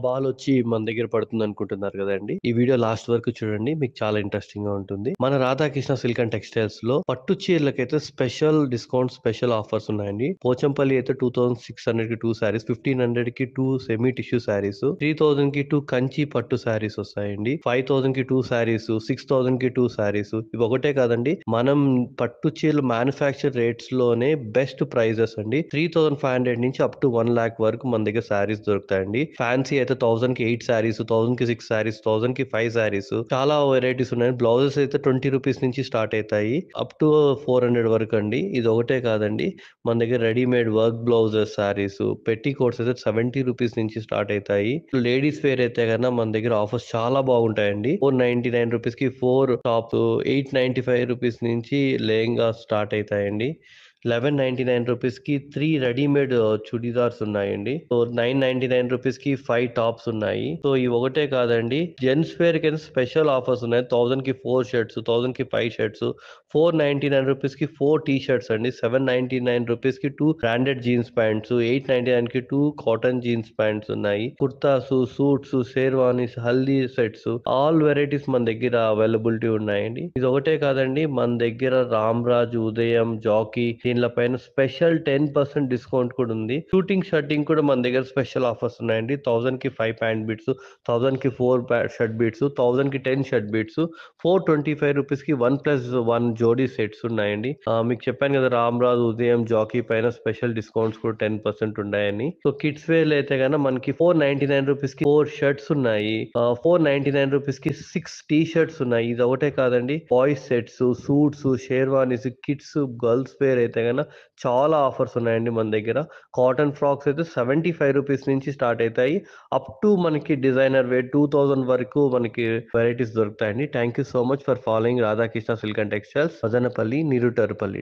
Ball వచ్చి మన దగ్గర పడుతుంది అనుకుంటున్నారు కదండి. ఈ వీడియో లాస్ట్ వరకు చూడండి, మీకు చాలా ఇంట్రెస్టింగ్ గా ఉంటుంది. మన రాధాకృష్ణ సిల్క్ అండ్ టెక్స్టైల్స్ లో పట్టు చీరలకైతే స్పెషల్ డిస్కౌంట్, స్పెషల్ ఆఫర్స్ ఉన్నాయండి. పోచంపల్లి అయితే 2600 కి 2 సారీస్, 1500 కి 2 సెమీ టిష్యూ సారీస్, 3000 కి 2 కంచి పట్టు సారీస్ వస్తాయండి. 5000 కి 2 సారీస్, 6000 కి 2 సారీస్. ఇవి ఒకటే కాదండి, మనం పట్టు చీరలు మ్యానుఫ్యాక్చర్ రేట్స్ లోనే బెస్ట్ ప్రైజెస్ అండి. 3500 నుంచి అప్ టు 1 lakh వరకు మన దగ్గర సారీస్ దొరుకుతాయండి. ఫ్యాన్సీ అయితే 1000 కి 8 సారీస్, 1000 కి 6 సారీస్, 1000 కి 5 సారీస్, చాలా వెరైటీస్ ఉన్నాయి. బ్లౌజెస్ అయితే 20 రూపీస్ నుంచి స్టార్ట్ అవుతాయి అప్ టు 400 వరకు అండి. ఇది ఒకటే కాదండి, మన దగ్గర రెడీమేడ్ వర్క్ బ్లౌజెస్, సారీస్, పెట్టి కోట్స్ అయితే 70 రూపీస్ నుంచి స్టార్ట్ అవుతాయి. లేడీస్ వేర్ అయితే కన్నా మన దగ్గర ఆఫర్స్ చాలా బాగుంటాయండి. 499 రూపీస్ కి 4 టాప్స్, 895 రూపీస్ నుంచి లెహంగా స్టార్ట్ అవుతాయండి. 1199 రూపీస్ కి 3 రెడీమేడ్ చుడీదార్స్ ఉన్నాయండి. సో 999 రూపీస్ కి 5 టాప్స్ ఉన్నాయి. సో ఇవి ఒకటే కాదండి, జెంట్స్ వేర్ కి స్పెషల్ ఆఫర్స్ ఉన్నాయి. 1000 కి 4 షర్ట్స్, 1000 కి 5 షర్ట్స్, 499 రూపీస్ కి 4 టీ షర్ట్స్ అండి, 799 రూపీస్ కి 2 బ్రాండెడ్ జీన్స్ ప్యాంట్స్, 899 కి 2 కాటన్ జీన్స్ ప్యాంట్స్ ఉన్నాయి. Kurtas, suits, sherwanis, haldi sets, all varieties మన దగ్గర అవైలబిలిటీ ఉన్నాయండి. ఇది ఒకటే కాదండి, మన దగ్గర రామ్ రాజ్, ఉదయం, జాకీ దీనిపైన స్పెషల్ 10% డిస్కౌంట్ కూడా ఉంది. షూటింగ్ షర్టింగ్ కూడా మన దగ్గర స్పెషల్ ఆఫర్స్ ఉన్నాయండి. 1000 కి 5 ప్యాంట్ బీట్స్, 1000 కి 4 షర్ట్ బీట్స్, 1000 కి 10 షర్ట్ బీట్స్, 425 రూపీస్ కి 1+1 జోడీ సెట్స్ ఉన్నాయండి. మీకు చెప్పాను కదా, రామ్ రాజ్, ఉదయం, జాకీ పైన స్పెషల్ డిస్కౌంట్స్ కూడా 10% ఉన్నాయని. సో కిడ్స్ వేర్ అయితే కన్నా మనకి 499 రూపీస్ కి 4 షర్ట్స్ ఉన్నాయి, 499 రూపీస్ కి 6 టీ షర్ట్స్ ఉన్నాయి. ఇది ఒకటే కాదండి, boys sets, suits, sherwanis, kids, girls wear అయితే కన్నా చాలా ఆఫర్స్ ఉన్నాయండి మన దగ్గర. కాటన్ ఫ్రాక్స్ అయితే 75 రూపీస్ నుంచి స్టార్ట్ అవుతాయి అప్ టు మనకి డిజైనర్ వేర్ 2000 వరకు మనకి వెరైటీస్ దొరుకుతాయండి. Thank you so much for following Radhakrishna silk and textiles, Madanapalle, నిరుటర్పల్లి.